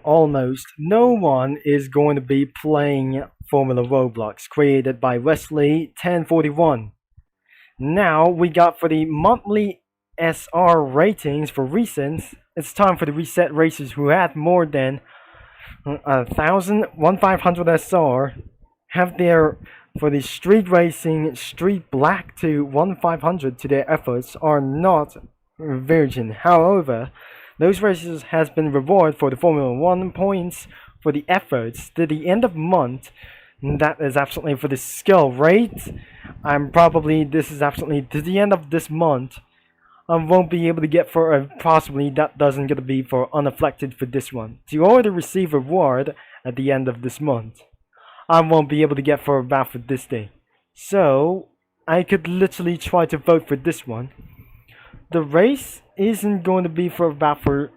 almost no one is going to be playing Formula Roblox, created by Wesley 1041. Now we got for the monthly SR ratings for recents. It's time for the reset racers who had more than 1,500 SR have their for the street racing street black to 1,500 to their efforts are not virgin. However, those races has been rewarded for the Formula 1 points for the efforts to the end of month. That is absolutely for the skill rate. This is absolutely to the end of this month. I won't be able to get for possibly that doesn't gonna be for unaffected for this one. To already receive reward at the end of this month, I won't be able to get for about for this day. So I could literally try to vote for this one. The race isn't going to be for about for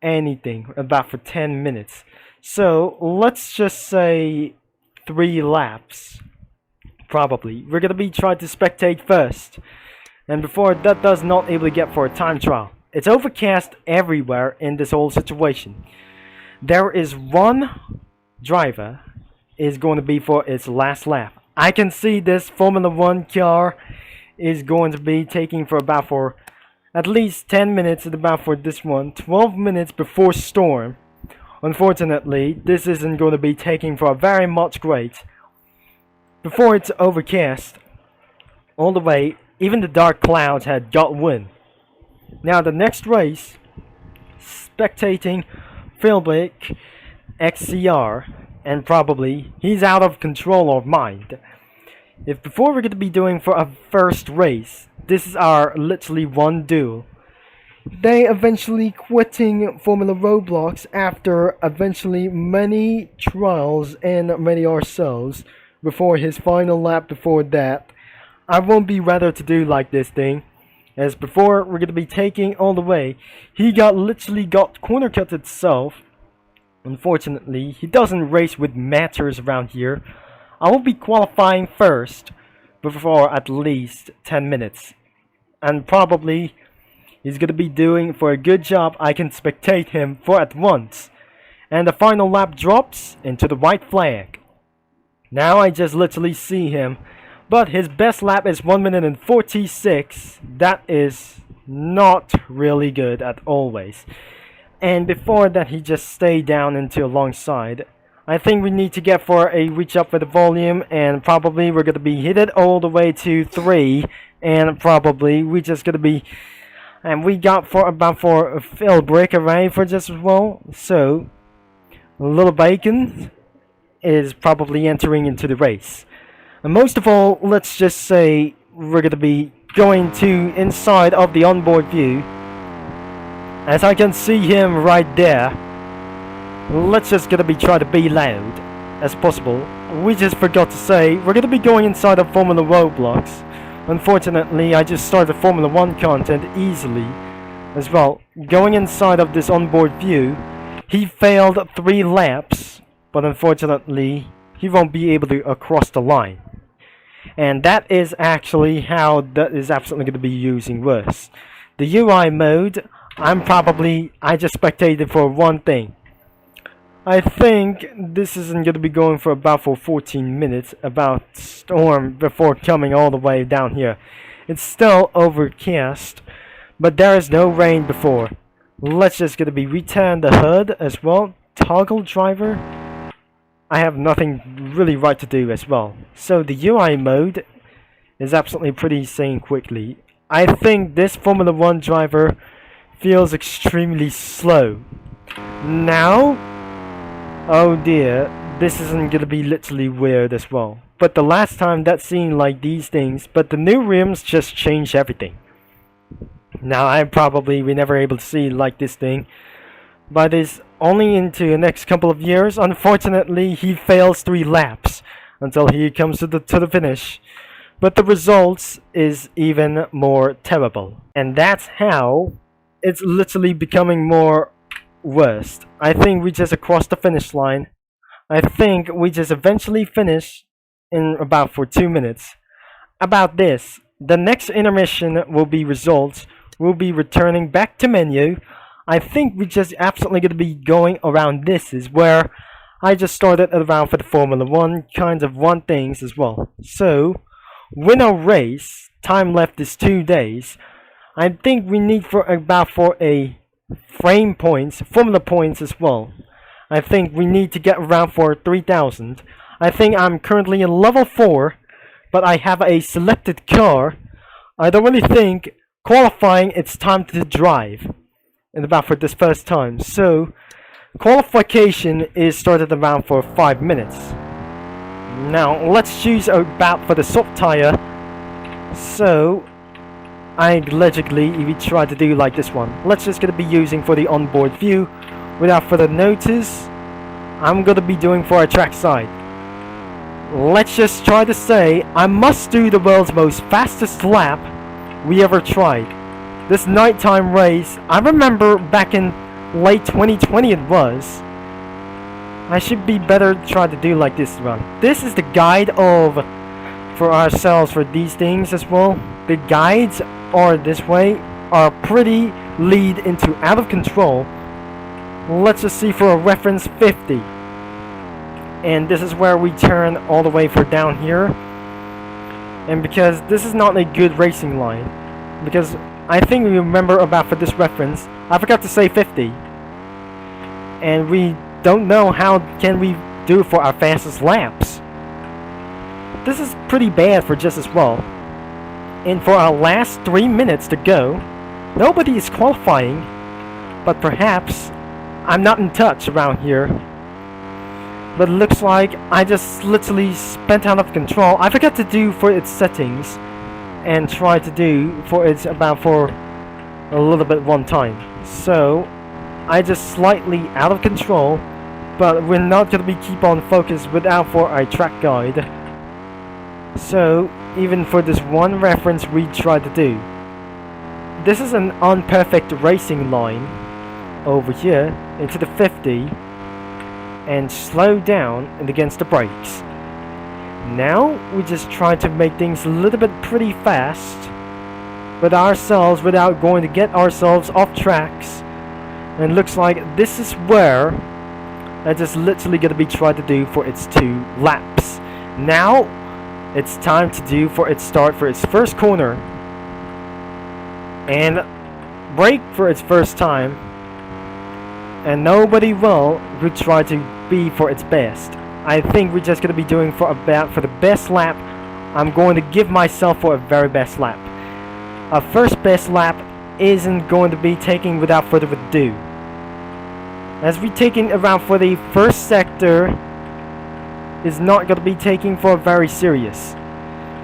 anything, about for 10 minutes. So let's just say 3 laps. Probably. We're gonna be trying to spectate first. And before that does not able to get for a time trial. It's overcast everywhere in this whole situation. There is one driver is going to be for its last lap. I can see this Formula 1 car is going to be taking for about for at least 10 minutes at about for this one, 12 minutes before storm. Unfortunately, this isn't going to be taking for very much great. Before it's overcast, all the way, even the dark clouds had got wind. Now the next race, spectating Philbrick XCR, and probably he's out of control of mind. If before we're going to be doing for a first race, this is our literally one duel. They eventually quitting Formula Roblox after eventually many trials and many ourselves before his final lap before that. I won't be rather to do like this thing. As before we're going to be taking all the way. He literally got corner cut itself. Unfortunately, he doesn't race with matters around here. I will be qualifying first before at least 10 minutes. And probably he's going to be doing for a good job. I can spectate him for at once. And the final lap drops into the white flag. Now I just literally see him. But his best lap is 1 minute and 46. That is not really good at always. And before that he just stayed down into alongside. I think we need to get for a reach up for the volume, and probably we're going to be hit it all the way to 3, and probably we just going to be, and we got for about for Phil Brick array for just as well. So Little Bacon is probably entering into the race. And most of all, let's just say we're going to be going to inside of the onboard view. As I can see him right there. Let's just gonna be trying to be loud as possible. We just forgot to say we're gonna be going inside of Formula Roblox. Unfortunately, I just started Formula 1 content easily as well. Going inside of this onboard view, he failed 3 laps, but unfortunately he won't be able to cross the line. And that is actually how that is absolutely gonna be using worse. The UI mode, I just spectated for one thing. I think this isn't going to be going for about for 14 minutes about storm before coming all the way down here. It's still overcast, but there is no rain before. Let's just going to be return the HUD as well. Toggle driver. I have nothing really right to do as well. So the UI mode is absolutely pretty sane quickly. I think this Formula 1 driver feels extremely slow. Now, oh dear, this isn't gonna be literally weird as well. But the last time that seemed like these things, but the new rims just changed everything. Now we never able to see like this thing. But it's only into the next couple of years. Unfortunately, he fails 3 laps until he comes to the finish. But the results is even more terrible. And that's how it's literally becoming more worst. I think we just crossed the finish line. I think we just eventually finish in about for 2 minutes. About this, the next intermission will be results. We'll be returning back to menu. I think we're just absolutely going to be going around this is where I just started around for the Formula 1 kinds of one things as well. So, win a race, time left is 2 days. I think we need for a frame points, Formula points as well. I think we need to get around for 3,000. I think I'm currently in level 4, but I have a selected car. I don't really think qualifying it's time to drive in about for this first time. So qualification is started around for 5 minutes. Now let's choose about for the soft tire. So I allegedly we try to do like this one. Let's just gonna be using for the onboard view. Without further notice, I'm gonna be doing for a track side. Let's just try to say I must do the world's most fastest lap we ever tried. This nighttime race, I remember back in late 2020 it was. I should be better try to do like this run. This is the guide of for ourselves for these things as well. The guides are this way are pretty lead into out of control. Let's just see for a reference 50. And this is where we turn all the way for down here. And because this is not a good racing line, because I think we remember about for this reference, I forgot to say 50. And we don't know how can we do for our fastest laps. This is pretty bad for just as well. And for our last 3 minutes to go, nobody is qualifying, but perhaps I'm not in touch around here. But it looks like I just literally spent out of control. I forgot to do for its settings and try to do for its about for a little bit one time. So I just slightly out of control, but we're not gonna be keep on focused without for a track guide. So even for this one reference we try to do. This is an unperfect racing line over here into the 50 and slow down and against the brakes. Now we just try to make things a little bit pretty fast with ourselves without going to get ourselves off tracks. And it looks like this is where I just literally gonna be trying to do for its 2 laps. Now it's time to do for its start for its first corner and brake for its first time. And nobody will who try to be for its best. I think we're just gonna be doing for the best lap. I'm going to give myself for a very best lap. A first best lap isn't going to be taking without further ado. As we taking around for the first sector is not going to be taking for very serious.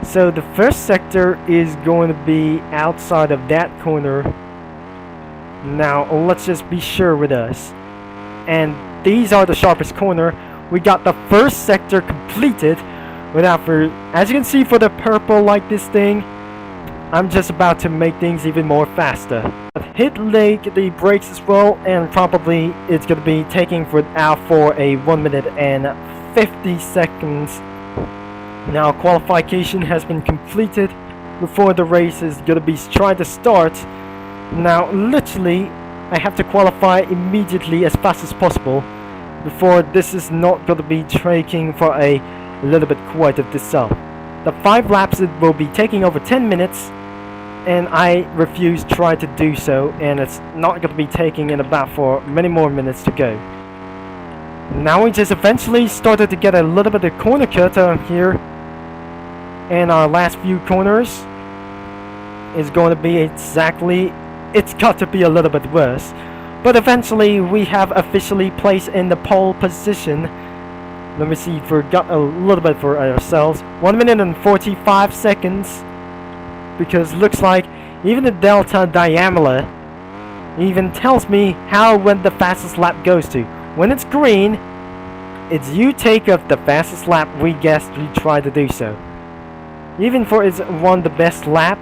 So the first sector is going to be outside of that corner. Now let's just be sure with us. And these are the sharpest corner. We got the first sector completed without for, as you can see for the purple like this thing, I'm just about to make things even more faster. I've hit the brakes as well, and probably it's gonna be taking for a 1 minute and 50 seconds. Now qualification has been completed before the race is gonna be trying to start. Now literally I have to qualify immediately as fast as possible before this is not gonna be taking for a little bit quite of this up. The 5 laps it will be taking over 10 minutes, and I refuse to try to do so, and it's not going to be taking in about for many more minutes to go. Now we just eventually started to get a little bit of corner cut here, and our last few corners is going to be exactly, it's got to be a little bit worse, but eventually we have officially placed in the pole position. Let me see, forgot a little bit for ourselves. 1 minute and 45 seconds. Because looks like even the delta diameter even tells me how when the fastest lap goes to. When it's green, it's you take up the fastest lap we guessed we try to do so. Even for it's one the best lap,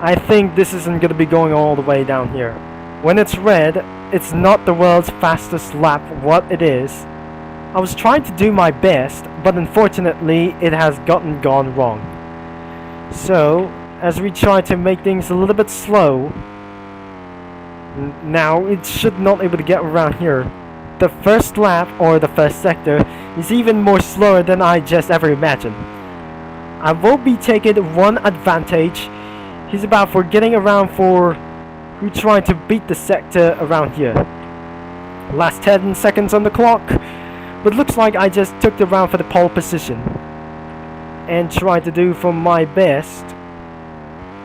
I think this isn't going to be going all the way down here. When it's red, it's not the world's fastest lap what it is. I was trying to do my best, but unfortunately it has gone wrong. So as we try to make things a little bit slow, Now it should not able to get around here. The first lap or the first sector is even more slower than I just ever imagined. I will be taking one advantage. He's about for getting around for who trying to beat the sector around here. Last 10 seconds on the clock, but looks like I just took the round for the pole position and tried to do for my best.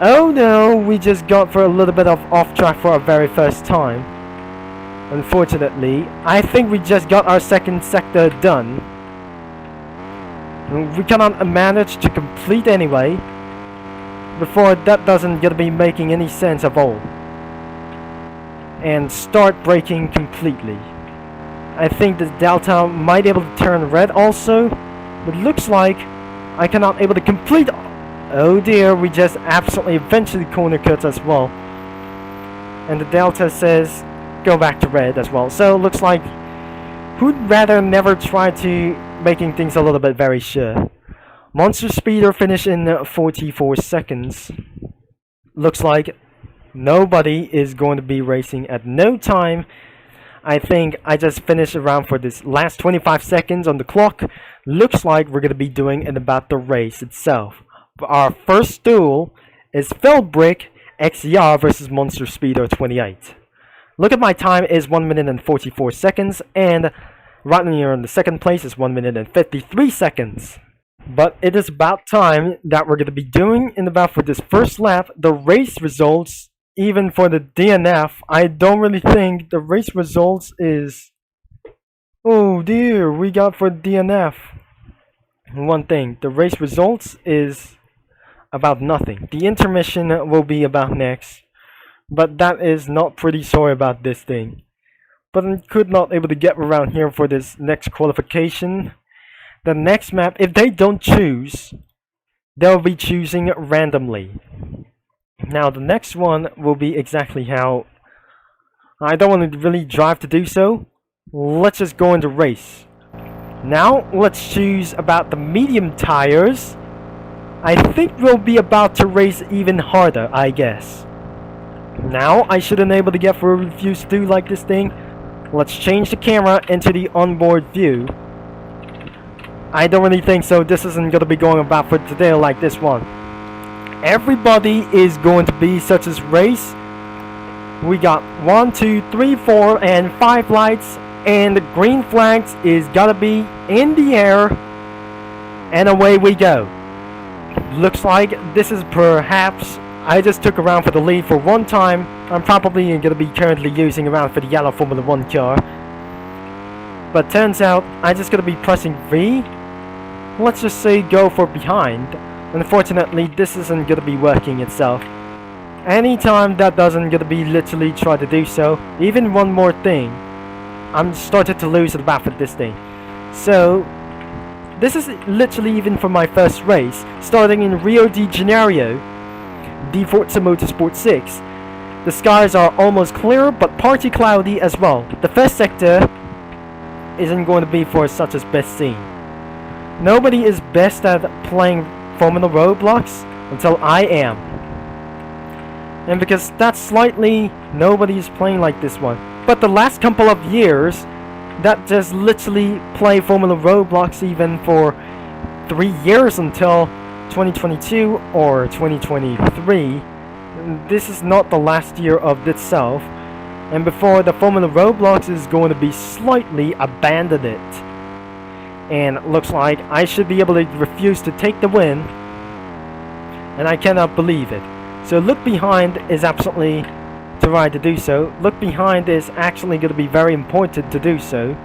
Oh no, we just got for a little bit of off track for our very first time. Unfortunately, I think we just got our second sector done. We cannot manage to complete anyway. Before that doesn't gonna be making any sense at all. And start braking completely. I think the delta might be able to turn red also, but looks like I cannot able to complete. Oh dear, we just absolutely eventually corner cut as well. And the delta says go back to red as well. So looks like who'd rather never try to making things a little bit very sure. Monster Speeder finish in 44 seconds. Looks like nobody is going to be racing at no time. I think I just finished around for this last 25 seconds on the clock. Looks like we're going to be doing in about the race itself. Our first duel is Brick XER versus Monster Speeder 28. Look at my time is 1 minute and 44 seconds, and right here in the second place is 1 minute and 53 seconds. But it is about time that we're going to be doing in about for this first lap the race results. Even for the DNF, I don't really think the race results is... Oh dear, we got for DNF. One thing, the race results is about nothing. The intermission will be about next. But that is not pretty sorry about this thing. But I could not able to get around here for this next qualification. The next map, if they don't choose, they'll be choosing randomly. Now the next one will be exactly how I don't want to really drive to do so. Let's just go into race. Now let's choose about the medium tires. I think we'll be about to race even harder, I guess. Now I shouldn't able to get for a refuse to do like this thing. Let's change the camera into the onboard view. I don't really think so. This isn't gonna be going about for today like this one. Everybody is going to be such as race. We got 1, 2, 3, 4, and 5 lights, and the green flags is gotta be in the air, and away we go. Looks like this is perhaps I just took around for the lead for one time. I'm probably gonna be currently using around for the yellow Formula 1 car, but turns out I just gonna be pressing V. Let's just say go for behind. Unfortunately, this isn't going to be working itself. Anytime that doesn't going to be literally try to do so, even one more thing, I'm started to lose the battle for this thing. So, this is literally even for my first race, starting in Rio de Janeiro, the Forza Motorsport 6. The skies are almost clear, but partly cloudy as well. The first sector isn't going to be for such as best scene. Nobody is best at playing Formula Roblox until I am. And because that's slightly nobody is playing like this one. But the last couple of years that just literally play Formula Roblox even for 3 years until 2022 or 2023. This is not the last year of itself. And before the Formula Roblox is going to be slightly abandoned it. And looks like I should be able to refuse to take the win. And I cannot believe it. So look behind is absolutely to try to do so. Look behind is actually going to be very important to do so.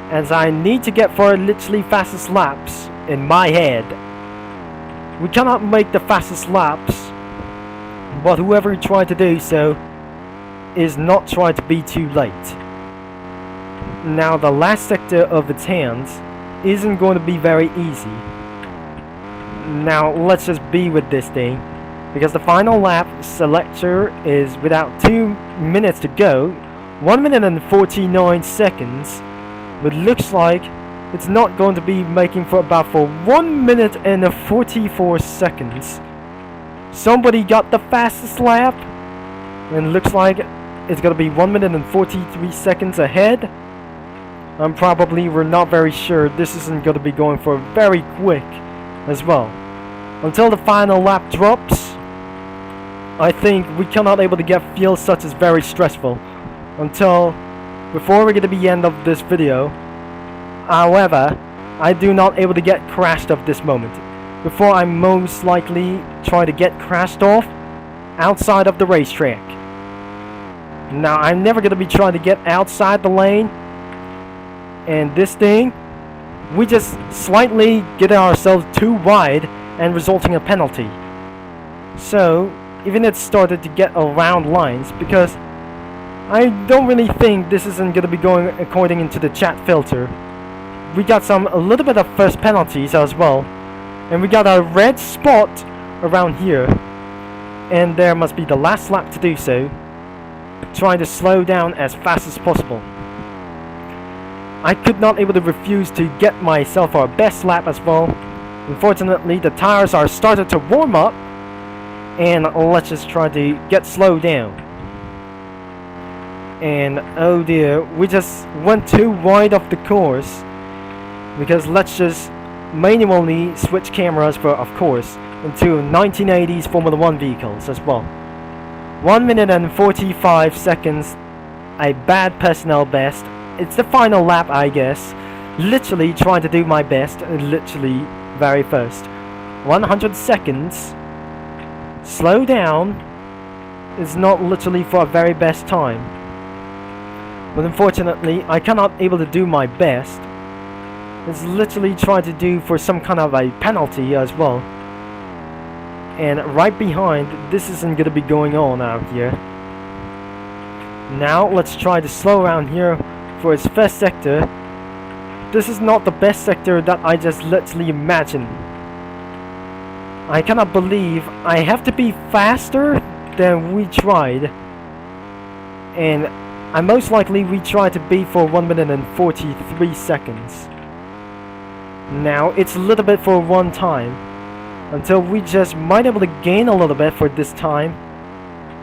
As I need to get for literally fastest laps in my head. We cannot make the fastest laps. But whoever tried to do so is not trying to be too late. Now the last sector of its hands isn't going to be very easy. Now let's just be with this thing, because the final lap selector is without 2 minutes to go, 1 minute and 49 seconds, but looks like it's not going to be making for about 1 minute and 44 seconds. Somebody got the fastest lap, and looks like is going to be 1 minute and 43 seconds ahead. We're not very sure. This isn't going to be going for very quick as well. Until the final lap drops, I think we cannot able to get feels such as very stressful until before we get to the end of this video. However, I do not able to get crashed of this moment. Before I most likely try to get crashed off outside of the racetrack. Now I'm never gonna be trying to get outside the lane. And this thing, we just slightly get ourselves too wide and resulting in a penalty. So even it started to get around lines because I don't really think this isn't gonna be going according into the chat filter. We got a little bit of first penalties as well, and we got a red spot around here, and there must be the last lap to do so, trying to slow down as fast as possible. I could not able to refuse to get myself our best lap as well. Unfortunately, the tires are started to warm up, and let's just try to get slowed down. And oh dear, we just went too wide of the course, because let's just manually switch cameras for, of course, into 1980s Formula 1 vehicles as well. 1 minute and 45 seconds, a bad personnel best. It's the final lap, I guess. Literally trying to do my best, literally very first. 100 seconds. Slow down is not literally for a very best time. But unfortunately, I cannot able to do my best. It's literally trying to do for some kind of a penalty as well. And right behind, this isn't going to be going on out here. Now let's try to slow around here for its first sector. This is not the best sector that I just literally imagined. I cannot believe I have to be faster than we tried. And I most likely we tried to be for 1 minute and 43 seconds. Now it's a little bit for one time until we just might be able to gain a little bit for this time.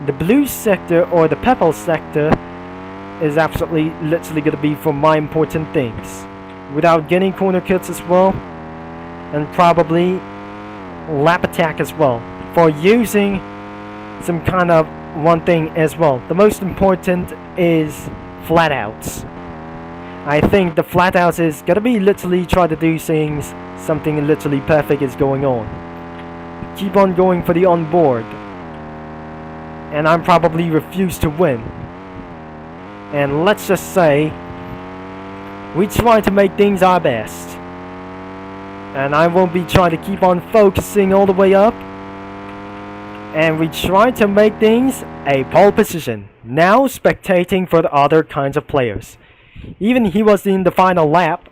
The blue sector or the purple sector is absolutely literally going to be for my important things without getting corner cuts as well, and probably lap attack as well for using some kind of one thing as well. The most important is flat outs. I think the flat outs is gonna be literally try to do things, something literally perfect is going on. Keep on going for the onboard. And I'm probably refuse to win. And let's just say we try to make things our best. And I won't be trying to keep on focusing all the way up. And we try to make things a pole position. Now spectating for the other kinds of players. Even he was in the final lap.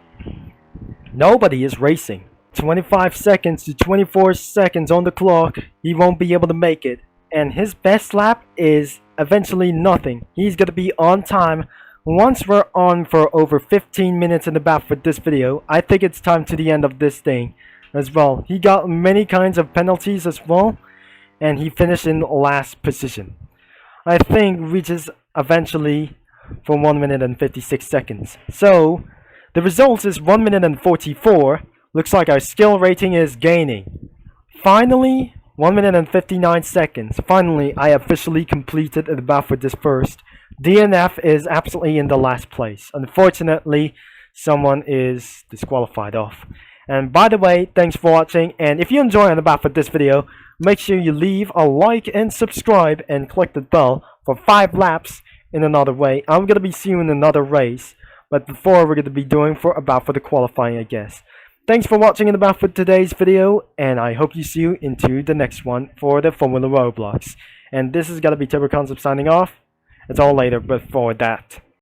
Nobody is racing. 25 seconds to 24 seconds on the clock. He won't be able to make it. And his best lap is eventually nothing. He's gonna be on time. Once we're on for over 15 minutes in the back for this video, I think it's time to the end of this thing as well. He got many kinds of penalties as well, and he finished in last position. I think reaches eventually for 1 minute and 56 seconds. So the result is 1 minute and 44. Looks like our skill rating is gaining. Finally, 1 minute and 59 seconds. Finally, I officially completed the battle for this first. DNF is absolutely in the last place. Unfortunately, someone is disqualified off. And by the way, thanks for watching. And if you enjoyed the battle for this video, make sure you leave a like and subscribe and click the bell for 5 laps in another way. I'm going to be seeing you in another race. But before we're going to be doing for about for the qualifying, I guess. Thanks for watching in the back for today's video, and I hope you see you into the next one for the Formula Roblox. And this is gonna be Turbo Concept signing off. It's all later, but for that.